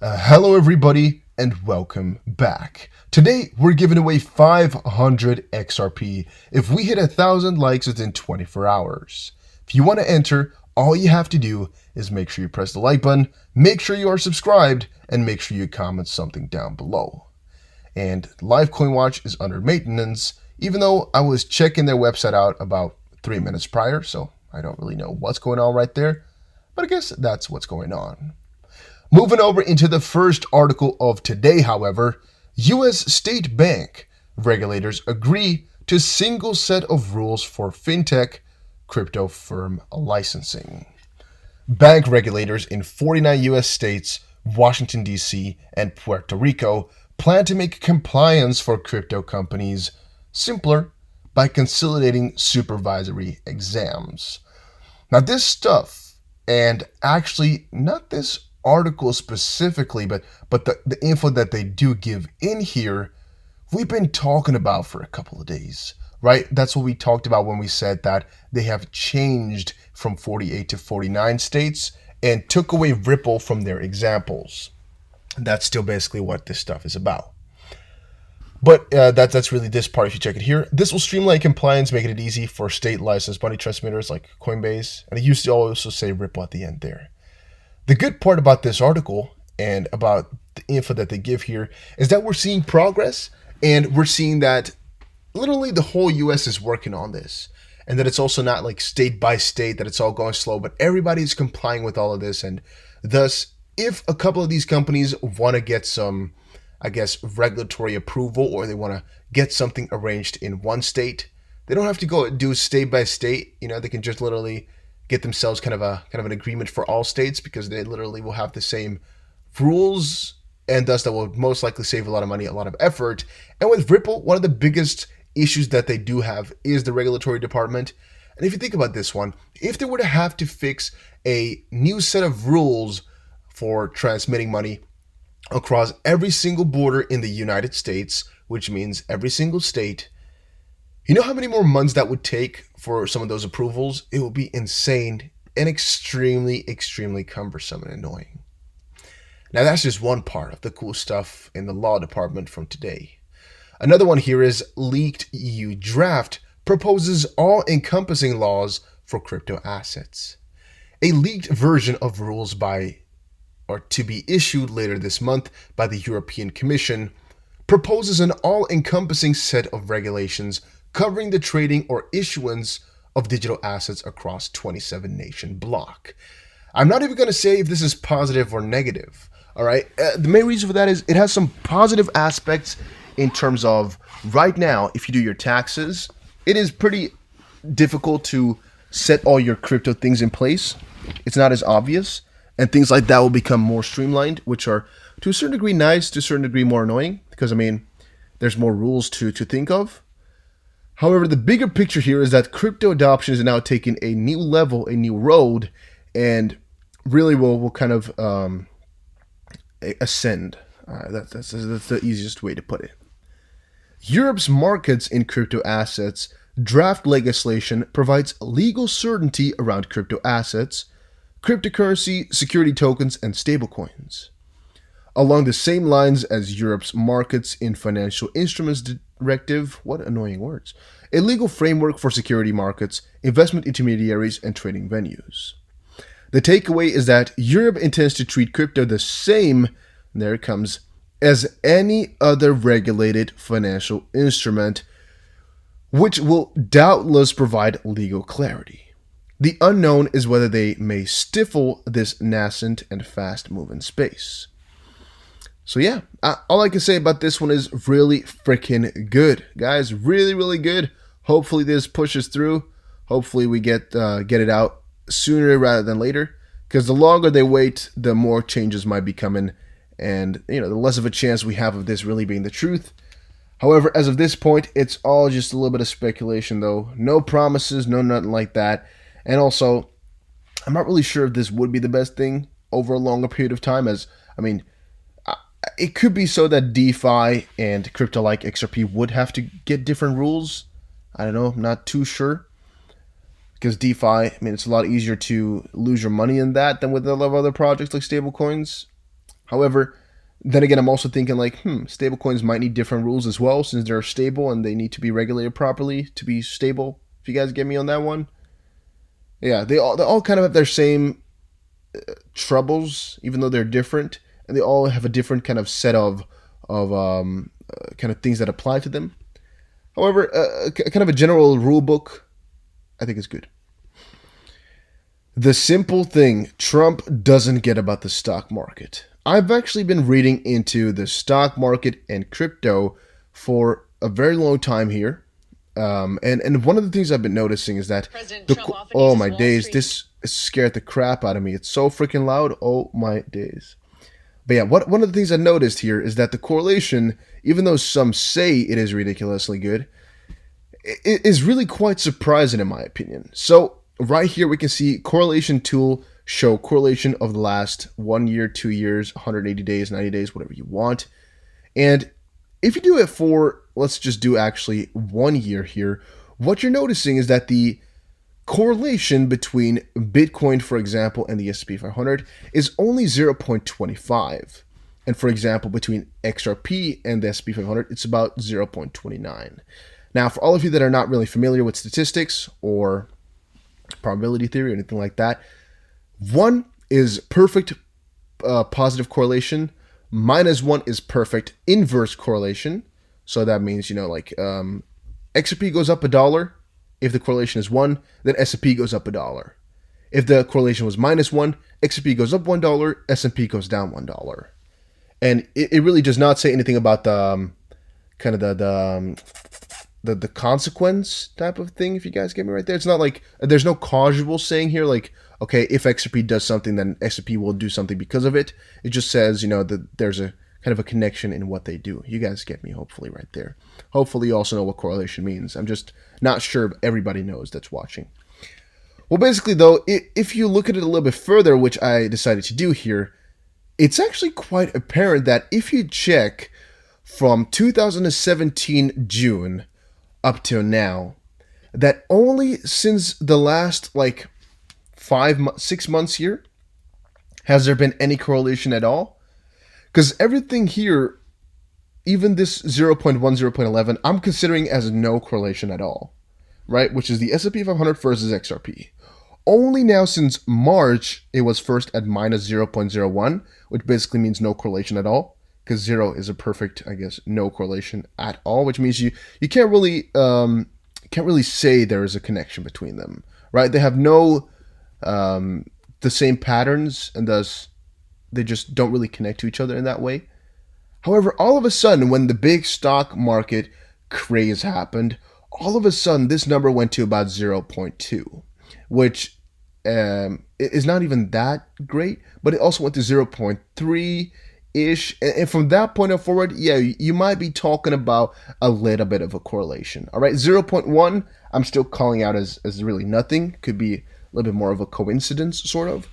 Hello everybody and welcome back. Today we're giving away 500 XRP if we hit 1,000 likes within 24 hours. If you want to enter, all you have to do is make sure you press the like button, make sure you are subscribed, and make sure you comment something down below. And Live Coin Watch is under maintenance, even though I was checking their website out about 3 minutes prior, so I don't really know what's going on right there, but I guess that's what's going on. Moving over into the first article of today, however, U.S. state bank regulators agree to single set of rules for fintech crypto firm licensing. Bank regulators in 49 U.S. states, Washington, D.C., and Puerto Rico plan to make compliance for crypto companies simpler by consolidating supervisory exams. Now, this stuff, and actually not this article specifically, but the info that they do give in here, we've been talking about for a couple of days, right? That's what we talked about when we said that they have changed from 48 to 49 states and took away Ripple from their examples. That's still basically what this stuff is about. But that's really this part if you check it here. This will streamline compliance, making it easy for state licensed money transmitters like Coinbase. And it used to also say Ripple at the end there. The good part about this article and about the info that they give here is that we're seeing progress, and we're seeing that literally the whole US is working on this, and that it's also not like state by state that it's all going slow, but everybody's complying with all of this. And thus, if a couple of these companies want to get some, I guess, regulatory approval, or they want to get something arranged in one state, they don't have to go do state by state. You know, they can just literally get themselves kind of an agreement for all states, because they literally will have the same rules, and thus that will most likely save a lot of money, a lot of effort. And with Ripple, one of the biggest issues that they do have is the regulatory department. And if you think about this one, if they were to have to fix a new set of rules for transmitting money across every single border in the United States, which means every single state, you know how many more months that would take for some of those approvals? It would be insane and extremely, extremely cumbersome and annoying. Now, that's just one part of the cool stuff in the law department from today. Another one here is leaked EU draft proposes all-encompassing laws for crypto assets. A leaked version of rules to be issued later this month by the European Commission proposes an all-encompassing set of regulations covering the trading or issuance of digital assets across 27-nation bloc. I'm not even going to say if this is positive or negative, all right? The main reason for that is it has some positive aspects in terms of right now, if you do your taxes, it is pretty difficult to set all your crypto things in place. It's not as obvious, and things like that will become more streamlined, which are to a certain degree nice, to a certain degree more annoying, because, I mean, there's more rules to think of. However, the bigger picture here is that crypto adoption is now taking a new level, a new road, and really will kind of ascend. That's the easiest way to put it. Europe's markets in crypto assets draft legislation provides legal certainty around crypto assets, cryptocurrency, security tokens, and stablecoins. Along the same lines as Europe's markets in financial instruments directive, what annoying words, a legal framework for security markets, investment intermediaries, and trading venues. The takeaway is that Europe intends to treat crypto the same, there it comes, as any other regulated financial instrument, which will doubtless provide legal clarity. The unknown is whether they may stifle this nascent and fast-moving space. So yeah, all I can say about this one is really freaking good, guys. Really, really good. Hopefully this pushes through. Hopefully we get it out sooner rather than later, because the longer they wait, the more changes might be coming, and the less of a chance we have of this really being the truth. However, as of this point, it's all just a little bit of speculation, though. No promises, no nothing like that. And also, I'm not really sure if this would be the best thing over a longer period of time, as, I mean, it could be so that DeFi and crypto like XRP would have to get different rules. I don't know, I'm not too sure. Because DeFi, I mean, it's a lot easier to lose your money in that than with a lot of other projects like stablecoins. However, then again, I'm also thinking like, stablecoins might need different rules as well since they're stable and they need to be regulated properly to be stable. If you guys get me on that one. Yeah, they all kind of have their same troubles, even though they're different, and they all have a different kind of set of kind of things that apply to them. However, kind of a general rule book, I think is good. The simple thing Trump doesn't get about the stock market. I've actually been reading into the stock market and crypto for a very long time here. And one of the things I've been noticing is that oh my days, this scared the crap out of me. It's so freaking loud. Oh my days. But yeah, one of the things I noticed here is that the correlation, even though some say it is ridiculously good, it is really quite surprising in my opinion. So right here we can see correlation tool show correlation of the last 1 year, 2 years, 180 days, 90 days, whatever you want. And if you do it for, let's just do actually 1 year here, what you're noticing is that the correlation between Bitcoin, for example, and the S&P 500 is only 0.25. And for example, between XRP and the S&P 500, it's about 0.29. Now, for all of you that are not really familiar with statistics or probability theory or anything like that, 1 is perfect positive correlation, -1 is perfect inverse correlation. So that means, like XRP goes up $1. If the correlation is 1, then S&P goes up $1. If the correlation was -1, XRP goes up $1, S&P goes down $1. And it really does not say anything about the kind of the consequence type of thing, if you guys get me right there. It's not like there's no causal saying here like, okay, if XRP does something, then S&P will do something because of it. It just says, that there's a kind of a connection in what they do. You guys get me, hopefully, right there. Hopefully you also know what correlation means. I'm just not sure everybody knows that's watching. Well, basically, though, if you look at it a little bit further, which I decided to do here, it's actually quite apparent that if you check from 2017 June up till now, that only since the last, 6 months here, has there been any correlation at all? Because everything here, even this 0.1, 0.11, I'm considering as no correlation at all, right? Which is the S&P 500 versus XRP. Only now since March, it was first at -0.01, which basically means no correlation at all, because 0 is a perfect, I guess, no correlation at all, which means you can't really say there is a connection between them, right? They have no the same patterns, and thus they just don't really connect to each other in that way. However, all of a sudden, when the big stock market craze happened, all of a sudden this number went to about 0.2, which is not even that great, but it also went to 0.3-ish. And from that point forward, yeah, you might be talking about a little bit of a correlation. All right, 0.1, I'm still calling out as really nothing. Could be a little bit more of a coincidence, sort of.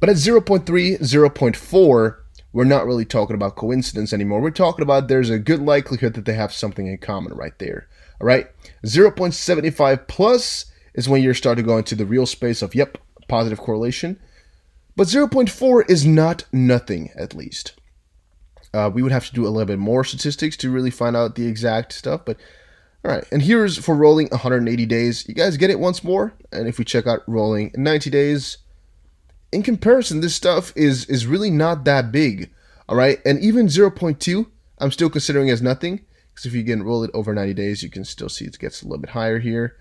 But at 0.3, 0.4, we're not really talking about coincidence anymore. We're talking about there's a good likelihood that they have something in common right there. All right, 0.75 plus is when you're starting to go into the real space of, yep, positive correlation. But 0.4 is not nothing, at least. We would have to do a little bit more statistics to really find out the exact stuff. But all right, and here's for rolling 180 days. You guys get it once more? And if we check out rolling 90 days, in comparison, this stuff is really not that big, all right? And even 0.2, I'm still considering as nothing, because if you can roll it over 90 days, you can still see it gets a little bit higher here.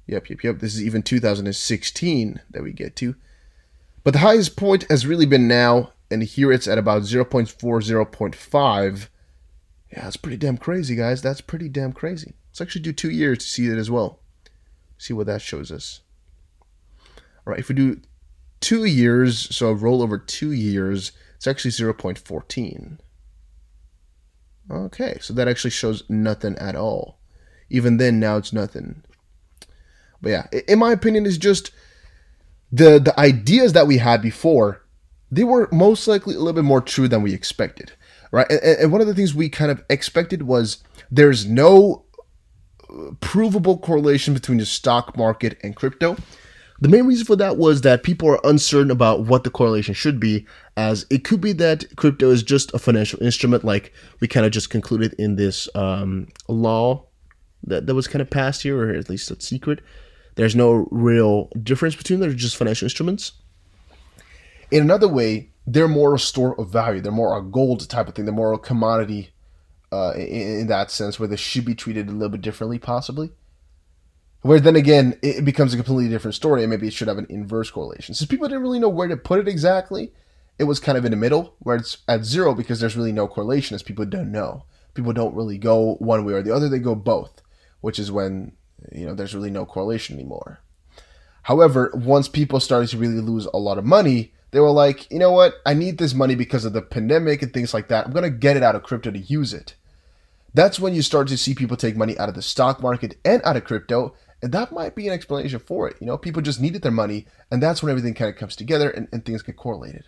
Yep. This is even 2016 that we get to. But the highest point has really been now, and here it's at about 0.4, 0.5. Yeah, that's pretty damn crazy, guys. That's pretty damn crazy. Let's actually do 2 years to see it as well. See what that shows us. All right, if we do 2 years, so a roll over 2 years, it's actually 0.14. Okay, so that actually shows nothing at all. Even then, now it's nothing. But yeah, in my opinion, it's just the ideas that we had before, they were most likely a little bit more true than we expected, right? And one of the things we kind of expected was there's no provable correlation between the stock market and crypto. The main reason for that was that people are uncertain about what the correlation should be, as it could be that crypto is just a financial instrument, like we kind of just concluded in this law that was kind of passed here, or at least it's secret. There's no real difference between them. They're just financial instruments. In another way, they're more a store of value. They're more a gold type of thing. They're more a commodity in that sense, where they should be treated a little bit differently, possibly. Where then again, it becomes a completely different story, and maybe it should have an inverse correlation. Since people didn't really know where to put it exactly, it was kind of in the middle, where it's at zero because there's really no correlation, as people don't know. People don't really go one way or the other. They go both, which is when, there's really no correlation anymore. However, once people started to really lose a lot of money, they were like, you know what? I need this money because of the pandemic and things like that. I'm going to get it out of crypto to use it. That's when you start to see people take money out of the stock market and out of crypto. And that might be an explanation for it. People just needed their money, and that's when everything kind of comes together and things get correlated.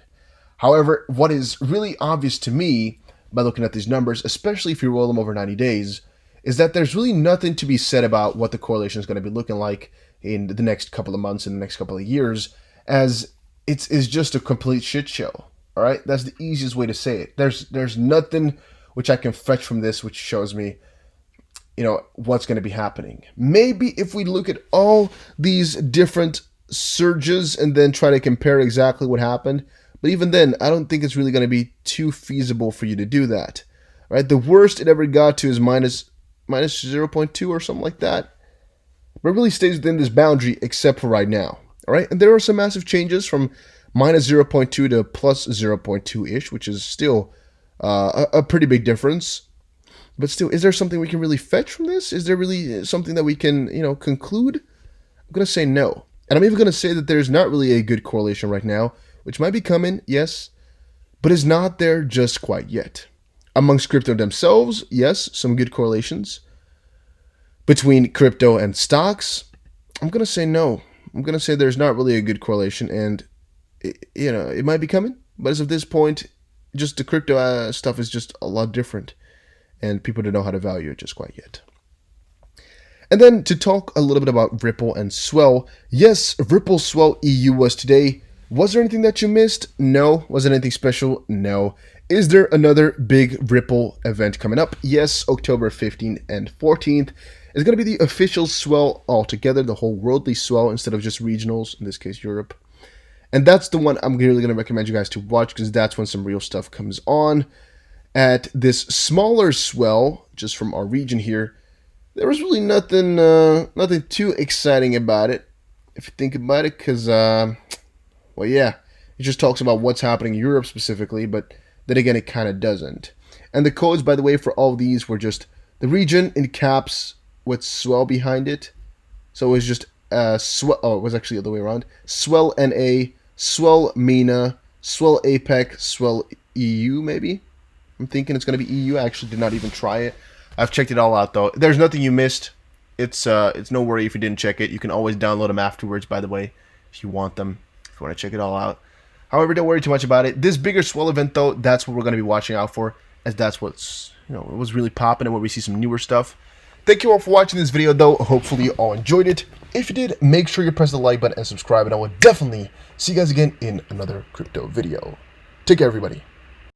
However, what is really obvious to me by looking at these numbers, especially if you roll them over 90 days, is that there's really nothing to be said about what the correlation is going to be looking like in the next couple of months and the next couple of years, as it's just a complete shit show. All right, that's the easiest way to say it. There's nothing which I can fetch from this which shows me, what's going to be happening. Maybe if we look at all these different surges and then try to compare exactly what happened, but even then, I don't think it's really going to be too feasible for you to do that. All right, the worst it ever got to is minus 0.2 or something like that. But it really stays within this boundary except for right now. All right, and there are some massive changes from minus 0.2 to plus 0.2-ish, which is still a pretty big difference. But still, is there something we can really fetch from this? Is there really something that we can, conclude? I'm going to say no. And I'm even going to say that there's not really a good correlation right now, which might be coming, yes, but is not there just quite yet. Amongst crypto themselves, yes, some good correlations. Between crypto and stocks, I'm going to say no. I'm going to say there's not really a good correlation, and, it might be coming. But as of this point, just the crypto stuff is just a lot different, and people don't know how to value it just quite yet. And then to talk a little bit about Ripple and Swell. Yes, Ripple Swell EU was today. Was there anything that you missed? No. Was it anything special? No. Is there another big Ripple event coming up? Yes, October 15th and 14th. It's going to be the official Swell altogether, the whole worldly Swell instead of just regionals, in this case Europe. And that's the one I'm really going to recommend you guys to watch, because that's when some real stuff comes on. At this smaller Swell, just from our region here, there was really nothing too exciting about it, if you think about it, because, well, yeah, it just talks about what's happening in Europe specifically, but then again, it kind of doesn't. And the codes, by the way, for all of these were just the region in caps with Swell behind it. So it was just Swell, it was actually the other way around. Swell NA, Swell MENA, Swell APEC, Swell EU, maybe? I'm thinking it's going to be EU. I actually did not even try it. I've checked it all out, though. There's nothing you missed. It's no worry if you didn't check it. You can always download them afterwards, by the way, if you want them, if you want to check it all out. However, don't worry too much about it. This bigger Swell event, though, that's what we're going to be watching out for, as that's what's, it was really popping and where we see some newer stuff. Thank you all for watching this video, though. Hopefully you all enjoyed it. If you did, make sure you press the like button and subscribe, and I will definitely see you guys again in another crypto video. Take care, everybody.